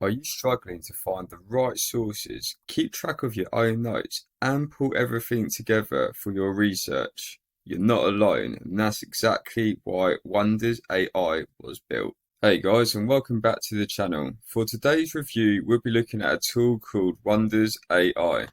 Are you struggling to find the right sources, keep track of your own notes, and pull everything together for your research? You're not alone, and that's exactly why Wonders AI was built. Hey guys, and welcome back to the channel. For today's review, we'll be looking at a tool called Wonders AI.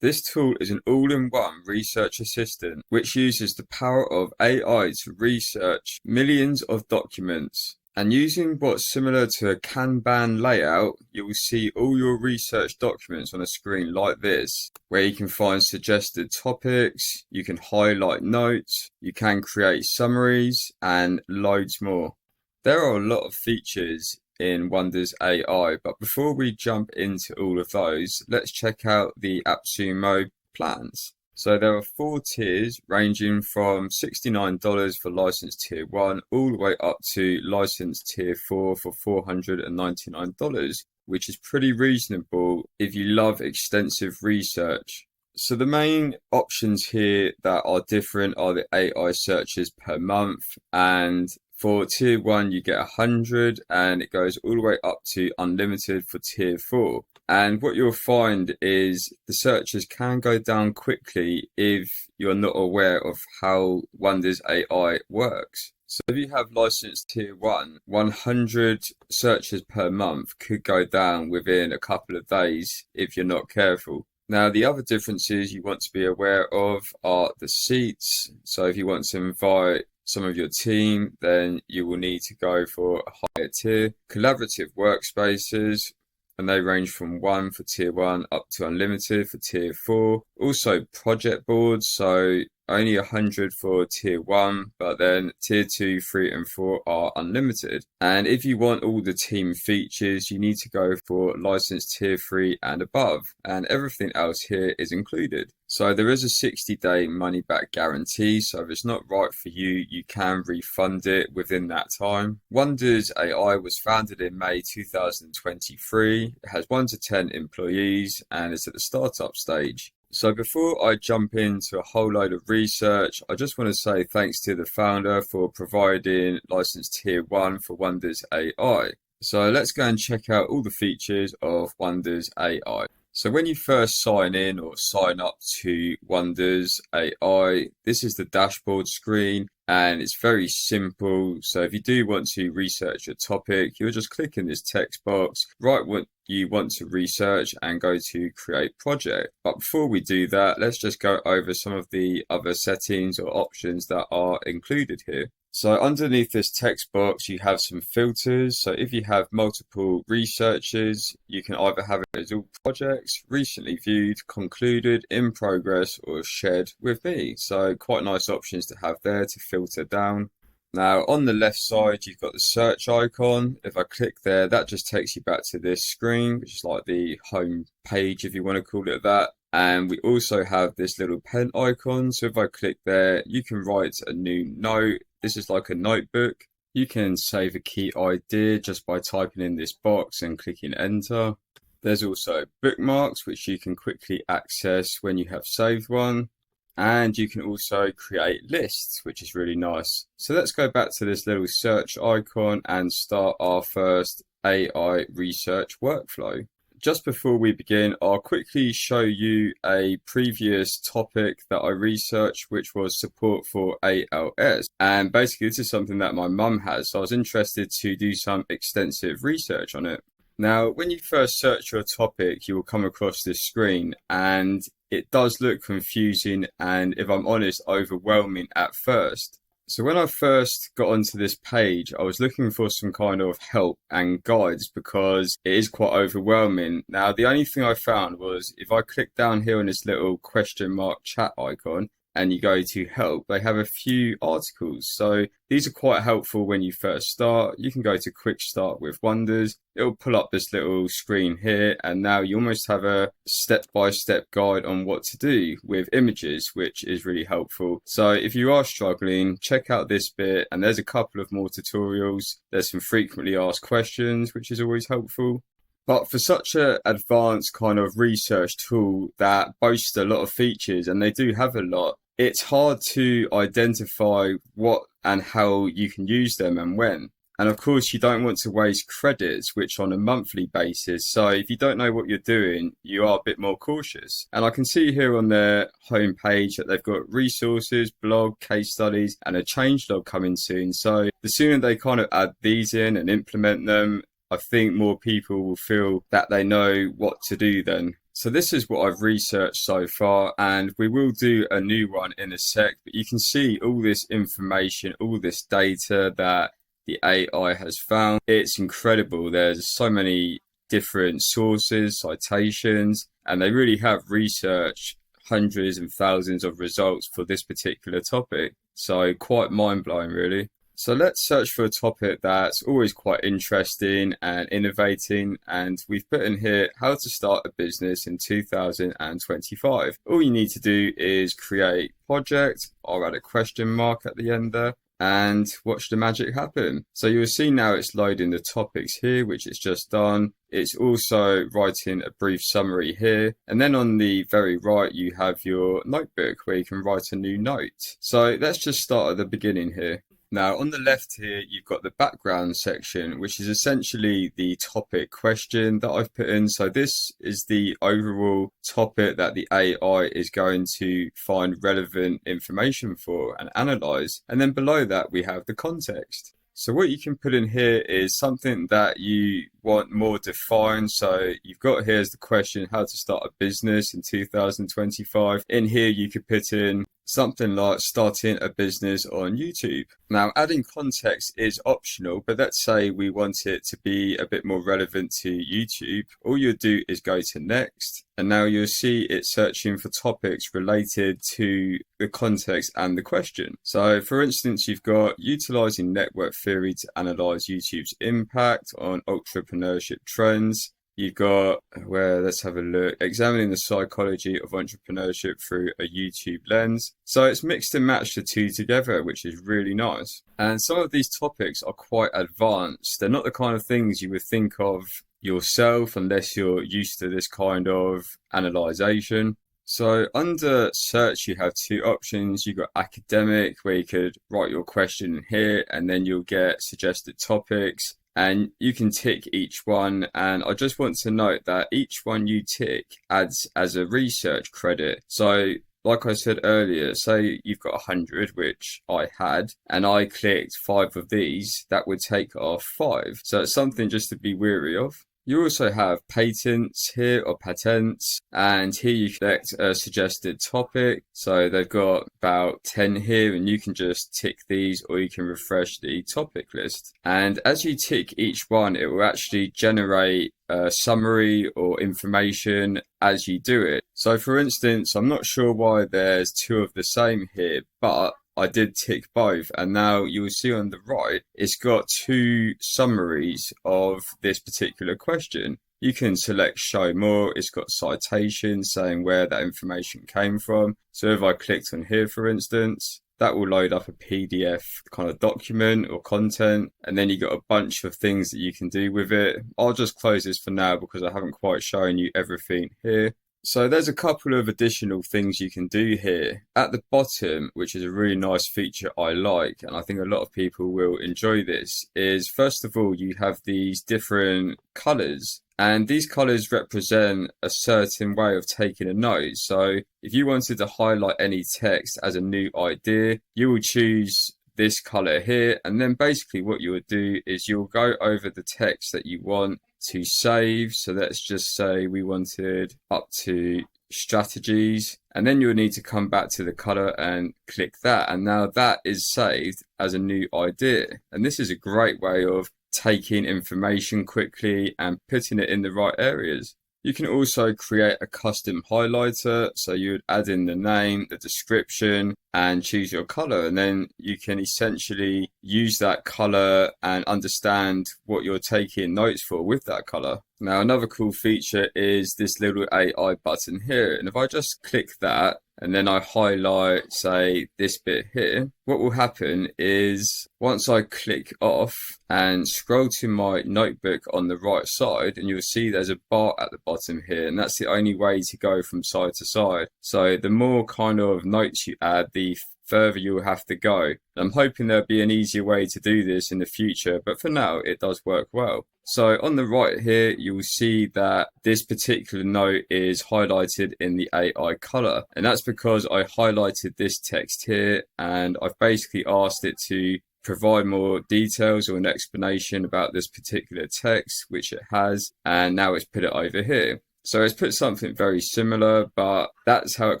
This tool is an all-in-one research assistant which uses the power of AI to research millions of documents. And using what's similar to a Kanban layout, you will see all your research documents on a screen like this, where you can find suggested topics, you can highlight notes, you can create summaries, and loads more. There are a lot of features in Wonders AI, but before we jump into all of those, let's check out the Appsumo plans. So there are 4 tiers ranging from $69 for license tier 1 all the way up to license tier 4 for $499, which is pretty reasonable if you love extensive research. So the main options here that are different are the AI searches per month, and for tier 1 you get 100 and it goes all the way up to unlimited for tier 4. And what you'll find is the searches can go down quickly if you're not aware of how Wonders AI works. So if you have license tier 1, 100 searches per month could go down within a couple of days if you're not careful. Now, the other differences you want to be aware of are the seats. So if you want to invite some of your team, then you will need to go for a higher tier. Collaborative workspaces, and they range from 1 for tier 1 up to unlimited for tier 4. Also project boards, so only 100 for tier 1, but then tier 2, 3 and 4 are unlimited. And if you want all the team features, you need to go for license tier 3 and above, and everything else here is included. So there is a 60-day money back guarantee, so if it's not right for you, you can refund it within that time. Wonders AI was founded in May 2023. It has 1 to 10 employees and it's at the startup stage. So before I jump into a whole load of research, I just want to say thanks to the founder for providing license tier 1 for Wonders AI. So let's go and check out all the features of Wonders AI. So when you first sign in or sign up to Wonders AI, this is the dashboard screen and it's very simple. So if you do want to research a topic, you'll just click in this text box, write what you want to research and go to create project. But before we do that, let's just go over some of the other settings or options that are included here. So underneath this text box, you have some filters. So if you have multiple researches, you can either have it as all projects, recently viewed, concluded, in progress, or shared with me. So quite nice options to have there to filter down. Now on the left side, you've got the search icon. If I click there, that just takes you back to this screen, which is like the home page, if you want to call it that. And we also have this little pen icon. So if I click there, you can write a new note. This is like a notebook. You can save a key idea just by typing in this box and clicking enter. There's also bookmarks, which you can quickly access when you have saved one. And you can also create lists, which is really nice. So let's go back to this little search icon and start our first AI research workflow. Just before we begin, I'll quickly show you a previous topic that I researched, which was support for ALS. And basically, this is something that my mum has, so I was interested to do some extensive research on it. Now, when you first search your topic, you will come across this screen, and it does look confusing and, if I'm honest, overwhelming at first. So when I first got onto this page, I was looking for some kind of help and guides because it is quite overwhelming. Now, the only thing I found was if I click down here on this little question mark chat icon and you go to help, they have a few articles. So these are quite helpful when you first start. You can go to quick start with Wonders. It'll pull up this little screen here, and now you almost have a step-by-step guide on what to do with images, which is really helpful. So if you are struggling, check out this bit, and there's a couple of more tutorials. There's some frequently asked questions, which is always helpful. But for such an advanced kind of research tool that boasts a lot of features, and they do have a lot, it's hard to identify what and how you can use them and when. And of course, you don't want to waste credits, which on a monthly basis. So if you don't know what you're doing, you are a bit more cautious. And I can see here on their homepage that they've got resources, blog, case studies, and a changelog coming soon. So the sooner they kind of add these in and implement them, I think more people will feel that they know what to do then. So this is what I've researched so far, and we will do a new one in a sec, but you can see all this information, all this data that the AI has found. It's incredible. There's so many different sources, citations, and they really have researched hundreds and thousands of results for this particular topic. So quite mind-blowing, really. So let's search for a topic that's always quite interesting and innovating, and we've put in here how to start a business in 2025. All you need to do is create project. I'll add a question mark at the end there and watch the magic happen. So you'll see now it's loading the topics here, which it's just done. It's also writing a brief summary here. And then on the very right, you have your notebook where you can write a new note. So let's just start at the beginning here. Now, on the left here, you've got the background section, which is essentially the topic question that I've put in. So this is the overall topic that the AI is going to find relevant information for and analyze. And then below that, we have the context. So what you can put in here is something that you want more defined. So you've got here as the question, how to start a business in 2025. In here, you could put in something like starting a business on YouTube. Now, adding context is optional, but let's say we want it to be a bit more relevant to YouTube. All you'll do is go to next, and now you'll see it searching for topics related to the context and the question. So for instance, you've got utilizing network theory to analyze YouTube's impact on entrepreneurship trends. You've got let's have a look, examining the psychology of entrepreneurship through a YouTube lens. So it's mixed and matched the two together, which is really nice. And some of these topics are quite advanced. They're not the kind of things you would think of yourself unless you're used to this kind of analyzation. So under search, you have two options. You've got academic, where you could write your question here, and then you'll get suggested topics. And you can tick each one, and I just want to note that each one you tick adds as a research credit. So like I said earlier, say you've got 100, which I had, and I clicked 5 of these, that would take off 5. So it's something just to be wary of. You also have patents here, or patents, and here you select a suggested topic. So they've got about 10 here, and you can just tick these, or you can refresh the topic list. And as you tick each one, it will actually generate a summary or information as you do it. So for instance, I'm not sure why there's 2 of the same here, but I did tick both, and now you will see on the right, it's got 2 summaries of this particular question. You can select show more. It's got citations saying where that information came from. So if I clicked on here, for instance, that will load up a PDF kind of document or content, and then you got a bunch of things that you can do with it. I'll just close this for now because I haven't quite shown you everything here. So there's a couple of additional things you can do here. At the bottom, which is a really nice feature I like, and I think a lot of people will enjoy this, is first of all, you have these different colors. And these colors represent a certain way of taking a note. So if you wanted to highlight any text as a new idea, you will choose this color here. And then basically what you would do is you'll go over the text that you want to save. So let's just say we wanted up to strategies, and then you'll need to come back to the color and click that. And now that is saved as a new idea. And this is a great way of taking information quickly and putting it in the right areas. You can also create a custom highlighter. So you would add in the name, the description, and choose your color. And then you can essentially use that color and understand what you're taking notes for with that color. Now, another cool feature is this little AI button here. And if I just click that, and then I highlight, say, this bit here, what will happen is once I click off and scroll to my notebook on the right side, and you'll see there's a bar at the bottom here, and that's the only way to go from side to side. So the more kind of notes you add, the further you'll have to go. I'm hoping there'll be an easier way to do this in the future, but for now it does work well. So on the right here, you'll see that this particular note is highlighted in the AI color. And that's because I highlighted this text here and I've basically asked it to provide more details or an explanation about this particular text, which it has. And now it's put it over here. So it's put something very similar, but that's how it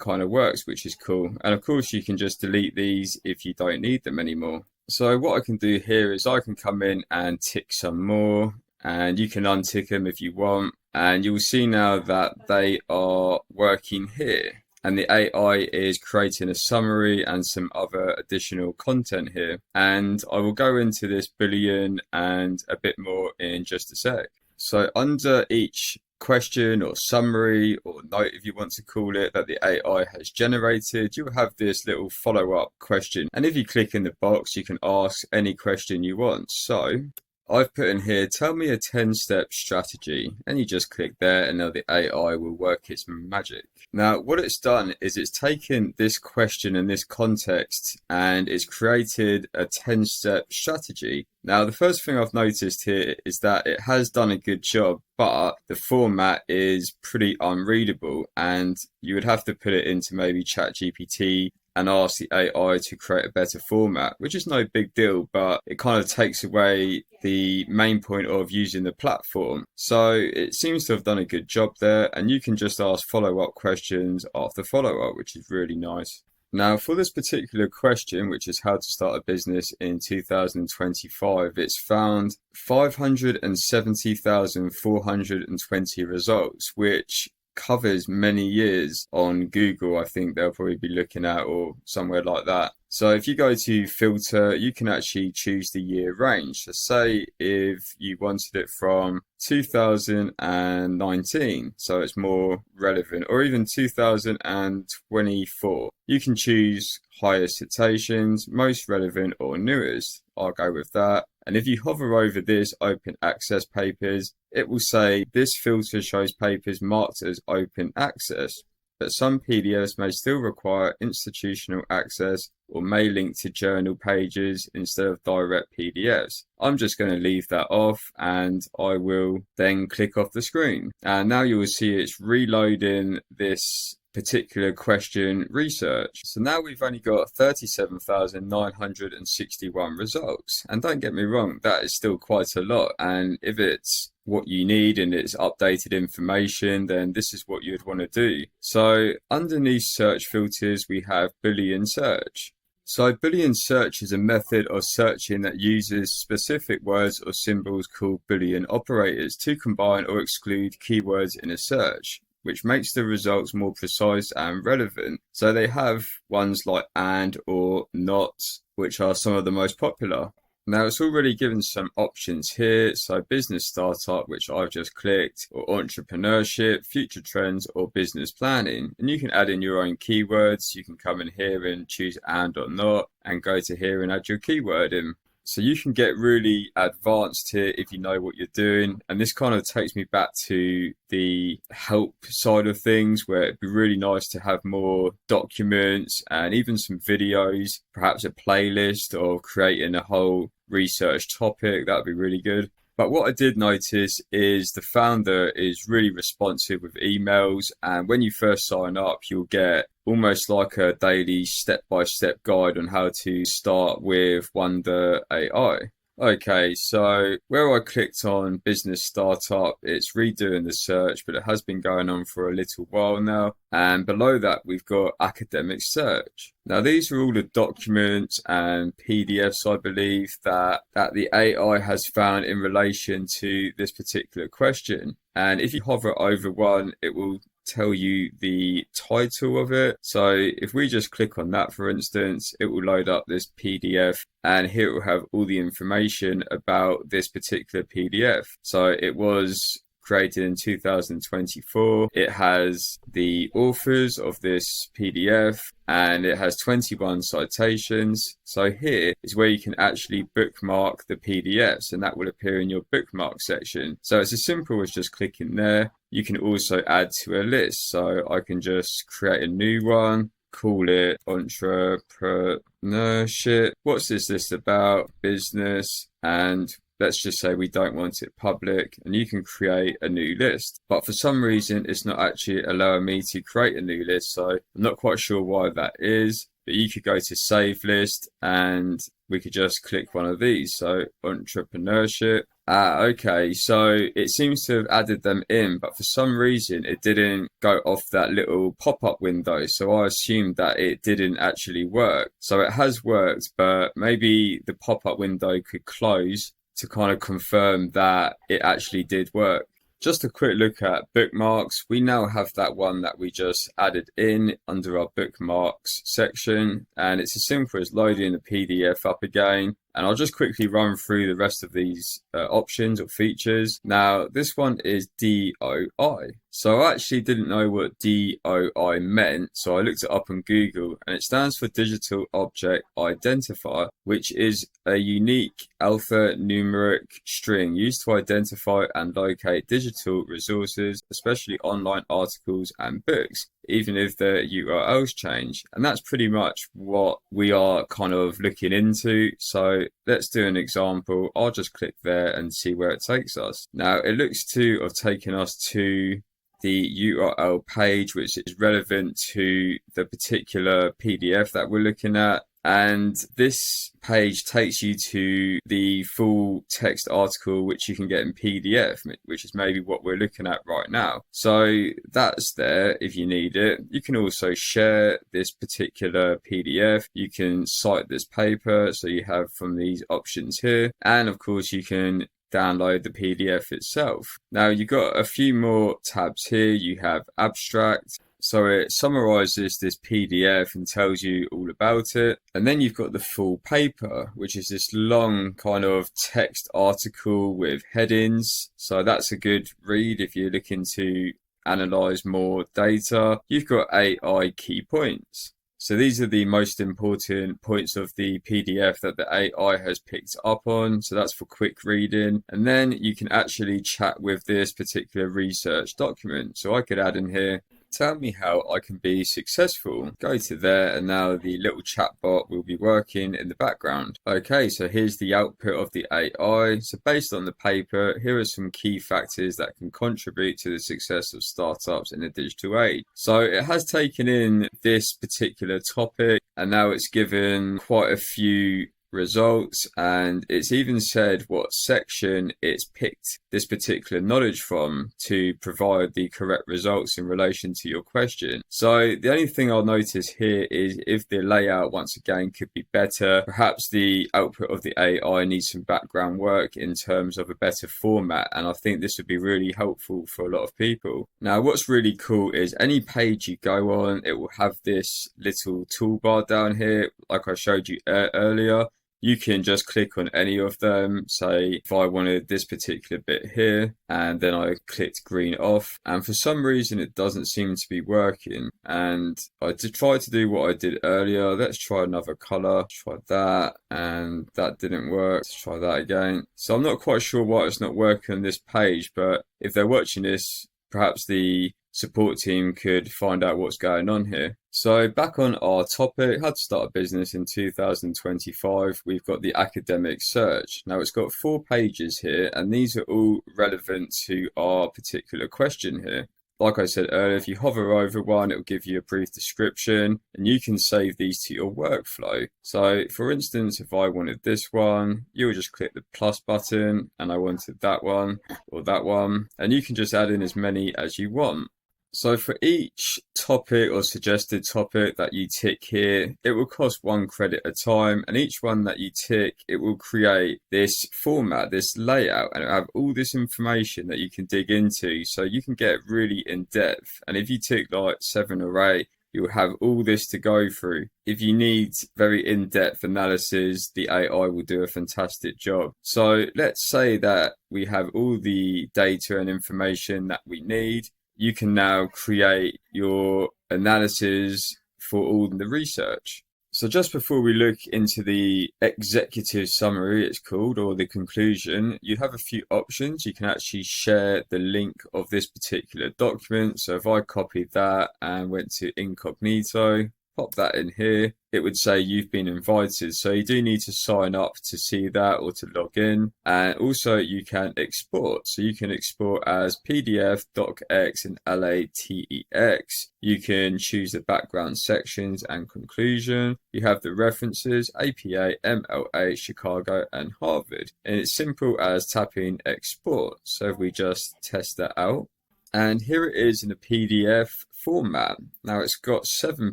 kind of works, which is cool. And of course, you can just delete these if you don't need them anymore. So what I can do here is I can come in and tick some more, and you can untick them if you want. And you'll see now that they are working here. And the AI is creating a summary and some other additional content here. And I will go into this Boolean and a bit more in just a sec. So under each question or summary or note, if you want to call it, that the AI has generated, you'll have this little follow-up question. And if you click in the box, you can ask any question you want. So I've put in here, tell me a 10-step strategy, and you just click there and now the AI will work its magic. Now, what it's done is it's taken this question and this context and it's created a 10-step strategy. Now, the first thing I've noticed here is that it has done a good job, but the format is pretty unreadable and you would have to put it into maybe ChatGPT and ask the AI to create a better format, which is no big deal, but it kind of takes away the main point of using the platform. So it seems to have done a good job there, and you can just ask follow-up questions after follow-up, which is really nice. Now, for this particular question, which is how to start a business in 2025, it's found 570,420 results, which covers many years on Google. I think they'll probably be looking at, or somewhere like that. So if you go to filter, you can actually choose the year range. So say if you wanted it from 2019, so it's more relevant, or even 2024. You can choose highest citations, most relevant, or newest. I'll go with that. And if you hover over this open access papers, it will say this filter shows papers marked as open access, but some PDFs may still require institutional access or may link to journal pages instead of direct PDFs. I'm just going to leave that off and I will then click off the screen. And now you will see it's reloading this particular question research. So now we've only got 37,961 results. And don't get me wrong, that is still quite a lot. And if it's what you need and it's updated information, then this is what you'd want to do. So underneath search filters, we have Boolean search. So Boolean search is a method of searching that uses specific words or symbols called Boolean operators to combine or exclude keywords in a search, which makes the results more precise and relevant. So they have ones like and, or, not, which are some of the most popular. Now it's already given some options here, so business startup, which I've just clicked, or entrepreneurship, future trends, or business planning. And you can add in your own keywords. You can come in here and choose and or not, and go to here and add your keyword in. So you can get really advanced here if you know what you're doing. And this kind of takes me back to the help side of things, where it'd be really nice to have more documents and even some videos, perhaps a playlist or creating a whole research topic. That would be really good. But what I did notice is the founder is really responsive with emails. And when you first sign up, you'll get almost like a daily step-by-step guide on how to start with Wonder AI. Okay, so where I clicked on business startup, it's redoing the search, but it has been going on for a little while now. And below that, we've got academic search. Now, these are all the documents and PDFs, I believe, that the AI has found in relation to this particular question. And if you hover over one, it will tell you the title of it. So if we just click on that, for instance, it will load up this PDF, and here it will have all the information about this particular PDF. So it was created in 2024. It has the authors of this PDF and it has 21 citations. So here is where you can actually bookmark the PDFs, and that will appear in your bookmark section. So it's as simple as just clicking there. You can also add to a list. So I can just create a new one call it entrepreneurship. What's this list about? Business. And let's just say we don't want it public, and you can create a new list. But for some reason, it's not actually allowing me to create a new list. So I'm not quite sure why that is. But you could go to save list and we could just click one of these. So entrepreneurship. Okay. So it seems to have added them in, but for some reason it didn't go off that little pop-up window. So I assumed that it didn't actually work. So it has worked, but maybe the pop-up window could close to kind of confirm that it actually did work. Just a quick look at bookmarks. We now have that one that we just added in under our bookmarks section, and it's as simple as loading the PDF up again. And I'll just quickly run through the rest of these options or features. Now, this one is DOI. So I actually didn't know what DOI meant, so I looked it up on Google, and it stands for Digital Object Identifier, which is a unique alphanumeric string used to identify and locate digital resources, especially online articles and books, even if the URLs change. And that's pretty much what we are kind of looking into. So let's do an example. I'll just click there and see where it takes us. Now it looks to have taken us to the URL page, which is relevant to the particular PDF that we're looking at. And this page takes you to the full text article, which you can get in PDF, which is maybe what we're looking at right now. So that's there if you need it. You can also share this particular PDF. You can cite this paper. So you have from these options here. And of course, you can download the PDF itself. Now you've got a few more tabs here. You have abstract. So it summarizes this PDF and tells you all about it. And then you've got the full paper, which is this long kind of text article with headings. So that's a good read if you're looking to analyze more data. You've got AI key points. So these are the most important points of the PDF that the AI has picked up on. So that's for quick reading. And then you can actually chat with this particular research document. So I could add in here, tell me how I can be successful. Go to there, and now the little chatbot will be working in the background. Okay, so here's the output of the AI. So based on the paper, here are some key factors that can contribute to the success of startups in the digital age. So it has taken in this particular topic, and now it's given quite a few results, and it's even said what section it's picked this particular knowledge from to provide the correct results in relation to your question. So the only thing I'll notice here is if the layout once again could be better. Perhaps the output of the AI needs some background work in terms of a better format, and I think this would be really helpful for a lot of people. Now what's really cool is any page you go on, it will have this little toolbar down here like I showed you earlier. You can just click on any of them. Say if I wanted this particular bit here, and then I clicked green off, and for some reason it doesn't seem to be working. And I did try to do what I did earlier. Let's try another color. Try that, and that didn't work. Let's try that again. So I'm not quite sure why it's not working on this page, but if they're watching this, perhaps the support team could find out what's going on here. So back on our topic, how to start a business in 2025, we've got the academic search. Now it's got 4 pages here, and these are all relevant to our particular question here. Like I said earlier, if you hover over one, it will give you a brief description, and you can save these to your workflow. So for instance, if I wanted this one, you'll just click the plus button, and I wanted that one or that one, and you can just add in as many as you want. So for each topic or suggested topic that you tick here, it will cost 1 credit a time, and each one that you tick, it will create this format, this layout, and it'll have all this information that you can dig into, so you can get really in depth. And if you tick like 7 or 8, you'll have all this to go through. If you need very in-depth analysis, the AI will do a fantastic job. So let's say that we have all the data and information that we need. You can now create your analysis for all the research. So just before we look into the executive summary, it's called, or the conclusion, you have a few options. You can actually share the link of this particular document. So if I copied that and went to incognito, pop that in here. It would say you've been invited. So you do need to sign up to see that or to log in. And also you can export. So you can export as PDF, docx, and LATEX. You can choose the background sections and conclusion. You have the references, APA, MLA, Chicago, and Harvard. And it's simple as tapping export. So if we just test that out. And here it is in a PDF format. Now it's got 7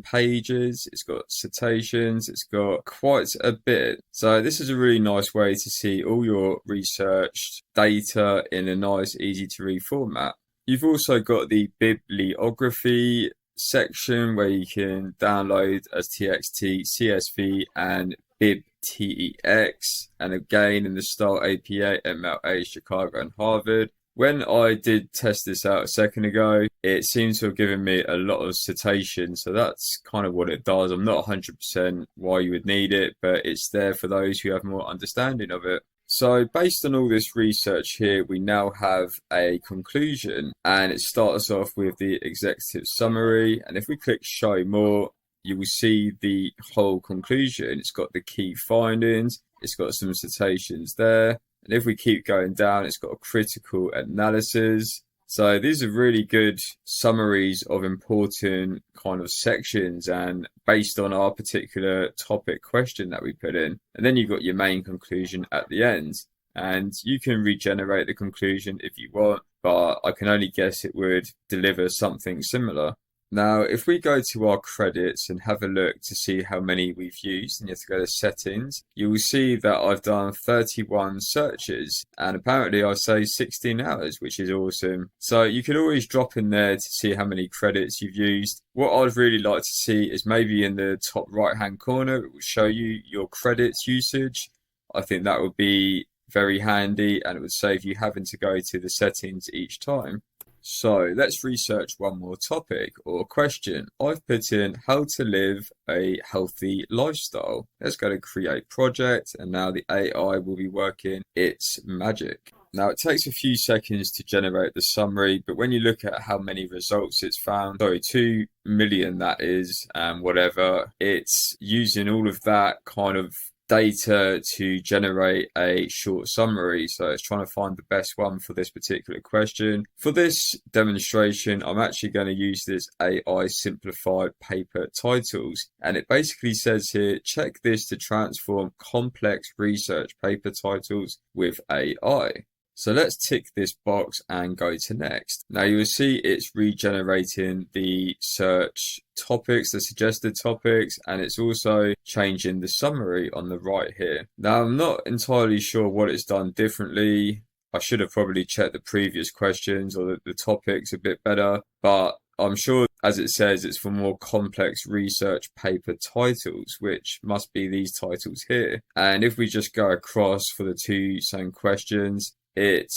pages, it's got citations, it's got quite a bit. So this is a really nice way to see all your researched data in a nice, easy to read format. You've also got the bibliography section where you can download as TXT, CSV, and bibtex. And again, in the style APA, MLA, Chicago, and Harvard. When I did test this out a second ago, it seems to have given me a lot of citations. So that's kind of what it does. I'm not 100% why you would need it, but it's there for those who have more understanding of it. So based on all this research here, we now have a conclusion, and it starts off with the executive summary. And if we click show more, you will see the whole conclusion. It's got the key findings. It's got some citations there. And if we keep going down, it's got a critical analysis. So these are really good summaries of important kind of sections and based on our particular topic question that we put in. And then you've got your main conclusion at the end. And you can regenerate the conclusion if you want, but I can only guess it would deliver something similar. Now, if we go to our credits and have a look to see how many we've used, and you have to go to settings, you will see that I've done 31 searches, and apparently I say 16 hours, which is awesome. So you can always drop in there to see how many credits you've used. What I'd really like to see is maybe in the top right-hand corner, it will show you your credits usage. I think that would be very handy, and it would save you having to go to the settings each time. So let's research one more topic or question. I've put in how to live a healthy lifestyle. Let's go to create project, and now the AI will be working its magic. Now it takes a few seconds to generate the summary, but when you look at how many results it's found, 2 million that is, and whatever, it's using all of that kind of data to generate a short summary. So it's trying to find the best one for this particular question. For this demonstration, I'm actually going to use this AI simplified paper titles. And it basically says here, check this to transform complex research paper titles with AI. So let's tick this box and go to next. Now you will see it's regenerating the search topics, the suggested topics, and it's also changing the summary on the right here. Now I'm not entirely sure what it's done differently. I should have probably checked the previous questions or the topics a bit better, but I'm sure, as it says, it's for more complex research paper titles, which must be these titles here. And if we just go across for the 2 same questions, it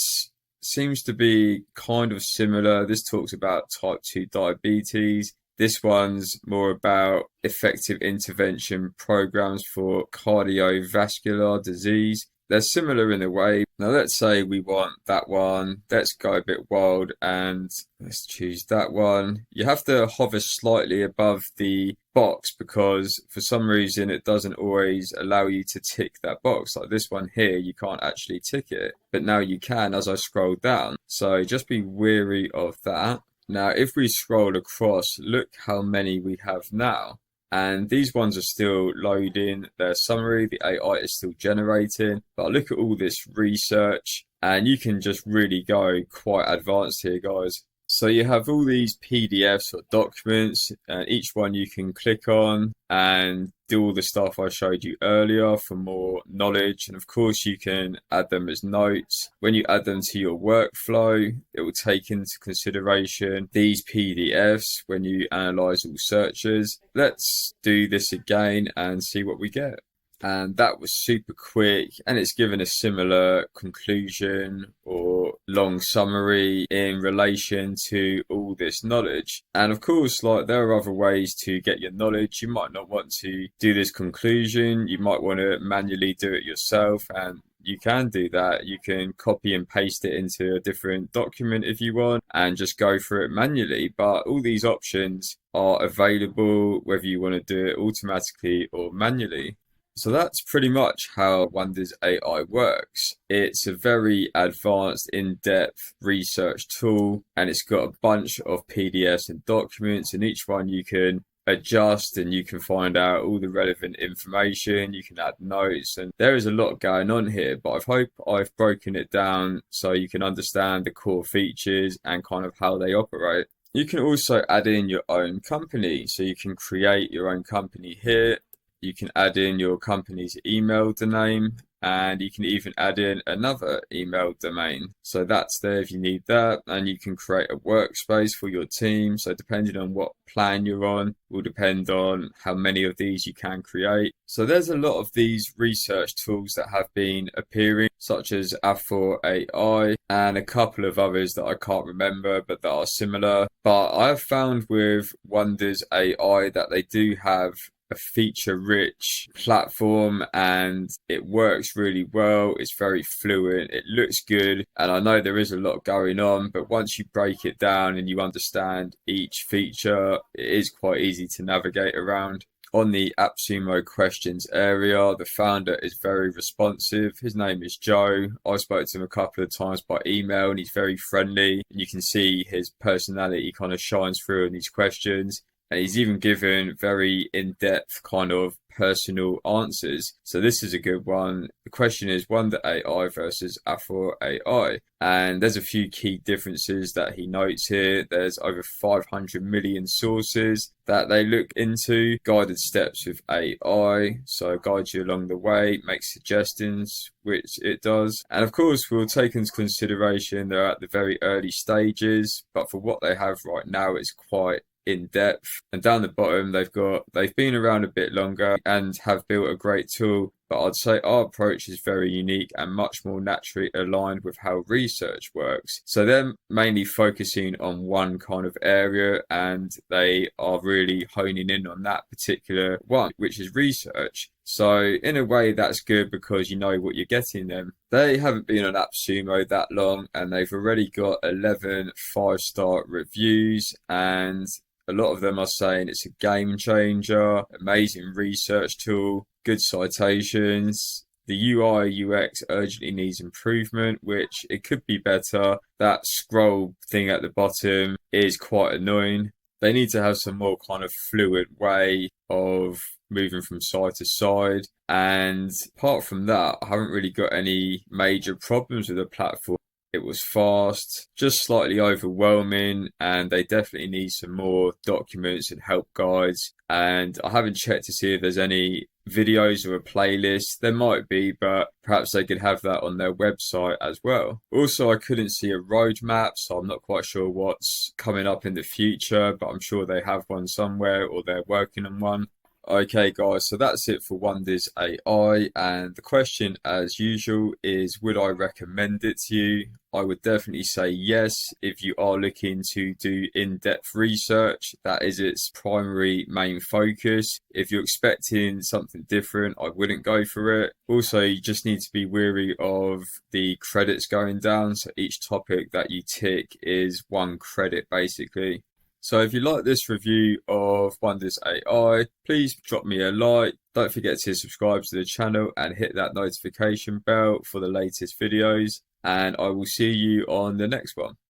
seems to be kind of similar. This talks about type 2 diabetes. This one's more about effective intervention programs for cardiovascular disease. They're similar in a way. Now let's say we want that one. Let's go a bit wild and let's choose that one. You have to hover slightly above the box because for some reason it doesn't always allow you to tick that box. Like this one here, you can't actually tick it, but now you can as I scroll down. So just be wary of that. Now if we scroll across, look how many we have now. And these ones are still loading their summary. The AI is still generating. But look at all this research and you can just really go quite advanced here, guys. So you have all these PDFs or documents, and each one you can click on and do all the stuff I showed you earlier for more knowledge. And of course, you can add them as notes. When you add them to your workflow, it will take into consideration these PDFs when you analyze all searches. Let's do this again and see what we get. And that was super quick, and it's given a similar conclusion or long summary in relation to all this knowledge. And of course, like, there are other ways to get your knowledge. You might not want to do this conclusion. You might want to manually do it yourself, and you can do that. You can copy and paste it into a different document if you want and just go through it manually. But all these options are available whether you want to do it automatically or manually. So that's pretty much how Wonders AI works. It's a very advanced, in-depth research tool, and it's got a bunch of PDFs and documents, and each one you can adjust and you can find out all the relevant information. You can add notes, and there is a lot going on here, but I hope I've broken it down so you can understand the core features and kind of how they operate. You can also add in your own company, so you can create your own company here. You can add in your company's email domain, and you can even add in another email domain. So that's there if you need that, and you can create a workspace for your team. So depending on what plan you're on will depend on how many of these you can create. So there's a lot of these research tools that have been appearing, such as Appsumo AI and a couple of others that I can't remember but that are similar. But I've found with Wonders AI that they do have a feature-rich platform and it works really well. It's very fluent, it looks good, and I know there is a lot going on, but once you break it down and you understand each feature, it is quite easy to navigate around. On the Appsumo questions area, the founder is very responsive. His name is Joe. I spoke to him a couple of times by email and he's very friendly. You can see his personality kind of shines through in these questions. And he's even given very in-depth kind of personal answers. So this is a good one. The question is Wonder AI versus Appsumo AI. And there's a few key differences that he notes here. There's over 500 million sources that they look into. Guided steps with AI. So guides you along the way, makes suggestions, which it does. And of course, we'll take into consideration they're at the very early stages. But for what they have right now, it's quite in depth. And down the bottom they've been around a bit longer and have built a great tool, but I'd say our approach is very unique and much more naturally aligned with how research works. So they're mainly focusing on one kind of area and they are really honing in on that particular one, which is research. So in a way that's good because you know what you're getting them. They haven't been on Appsumo that long and they've already got 11 5-star reviews, and a lot of them are saying it's a game changer, amazing research tool, good citations. The UI UX urgently needs improvement, which it could be better. That scroll thing at the bottom is quite annoying. They need to have some more kind of fluid way of moving from side to side. And apart from that, I haven't really got any major problems with the platform. It was fast, just slightly overwhelming, and they definitely need some more documents and help guides. And I haven't checked to see if there's any videos or a playlist. There might be, but perhaps they could have that on their website as well. Also, I couldn't see a roadmap, so I'm not quite sure what's coming up in the future, but I'm sure they have one somewhere or they're working on one. Okay guys, so that's it for Wonders AI, and the question as usual is, would I recommend it to you? I would definitely say yes if you are looking to do in-depth research. That is its primary main focus. If you're expecting something different, I wouldn't go for it. Also, you just need to be wary of the credits going down, so each topic that you tick is 1 credit basically. So if you like this review of Wonders AI, please drop me a like. Don't forget to subscribe to the channel and hit that notification bell for the latest videos. And I will see you on the next one.